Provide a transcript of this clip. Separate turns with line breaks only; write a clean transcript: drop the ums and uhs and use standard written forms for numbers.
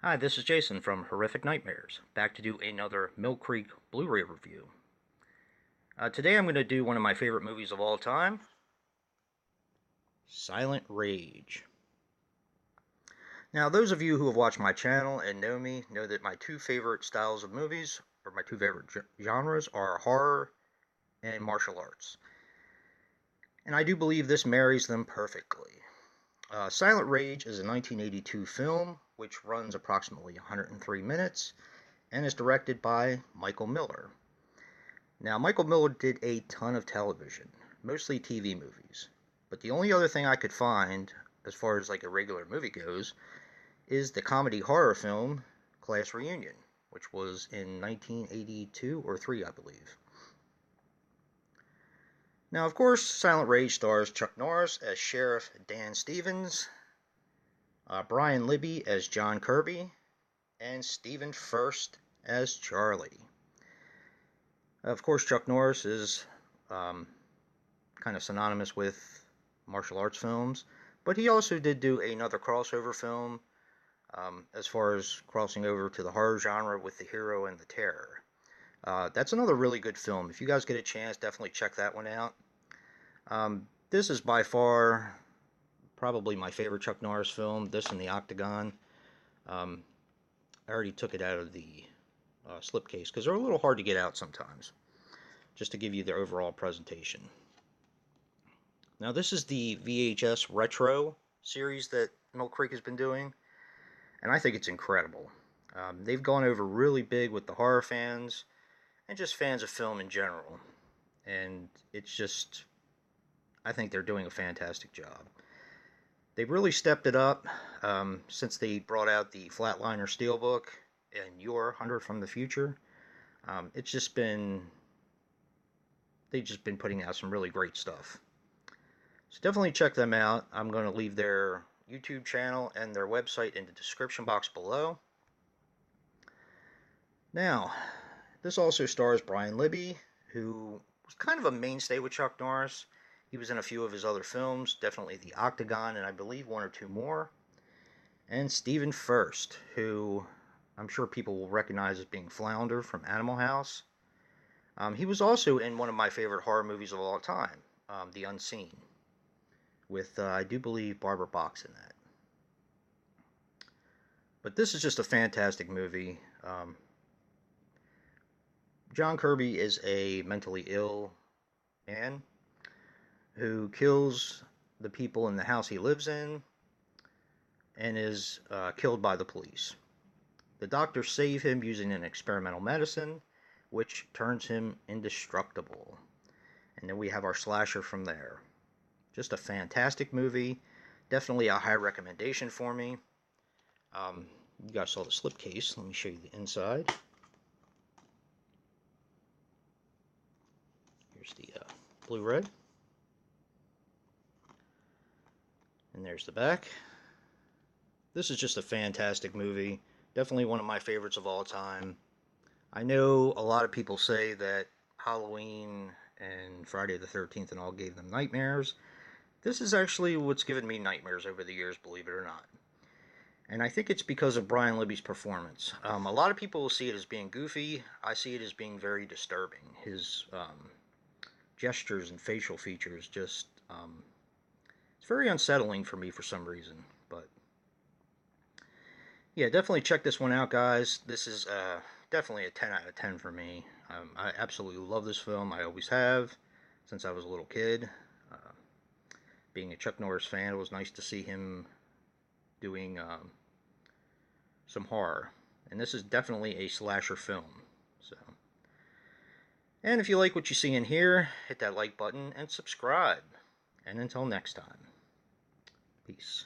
Hi, this is Jason from Horrific Nightmares, back to do another Mill Creek Blu-ray review. Today I'm going to do one of my favorite movies of all time, Silent Rage. Now, those of you who have watched my channel and know me know that my two favorite styles of movies, or my two favorite genres, are horror and martial arts. And I do believe this marries them perfectly. Silent Rage is a 1982 film which runs approximately 103 minutes and is directed by Michael Miller. Now, Michael Miller did a ton of television, mostly TV movies, but the only other thing I could find, as far as like a regular movie goes, is the comedy horror film Class Reunion, which was in 1982 or 3, I believe. Now, of course, Silent Rage stars Chuck Norris as Sheriff Dan Stevens, Brian Libby as John Kirby, and Stephen Furst as Charlie. Of course, Chuck Norris is kind of synonymous with martial arts films, but he also did do another crossover film as far as crossing over to the horror genre with The Hero and the Terror. That's another really good film. If you guys get a chance, definitely check that one out. This is by far probably my favorite Chuck Norris film, this and The Octagon. I already took it out of the slipcase because they're a little hard to get out sometimes, just to give you the overall presentation. Now, this is the VHS Retro series that Mill Creek has been doing, and I think it's incredible. They've gone over really big with the horror fans and just fans of film in general, and it's just, I think they're doing a fantastic job. They've really stepped it up since they brought out the Flatliner Steelbook and Your Hunter from the Future. It's just been, they've just been putting out some really great stuff. So definitely check them out. I'm going to leave their YouTube channel and their website in the description box below. Now, this also stars Brian Libby, who was kind of a mainstay with Chuck Norris. He was in a few of his other films, definitely The Octagon, and I believe one or two more. And Stephen Furst, who I'm sure people will recognize as being Flounder from Animal House. He was also in one of my favorite horror movies of all time, The Unseen, with, I do believe, Barbara Box in that. But this is just a fantastic movie. John Kirby is a mentally ill man who kills the people in the house he lives in and is killed by the police. The doctors save him using an experimental medicine, which turns him indestructible. And then we have our slasher from there. Just a fantastic movie. Definitely a high recommendation for me. You guys saw the slipcase. Let me show you the inside. Here's the Blu-ray. And there's the back. This is just a fantastic movie. Definitely one of my favorites of all time. I know a lot of people say that Halloween and Friday the 13th and all gave them nightmares. This is actually what's given me nightmares over the years, believe it or not. And I think it's because of Brian Libby's performance. A lot of people will see it as being goofy. I see it as being very disturbing. His gestures and facial features just, it's very unsettling for me for some reason. But yeah, definitely check this one out, guys. This is definitely a 10 out of 10 for me. I absolutely love this film. I always have since I was a little kid. Being a Chuck Norris fan, it was nice to see him doing some horror. And this is definitely a slasher film. So, and if you like what you see in here, hit that like button and subscribe. And until next time, peace.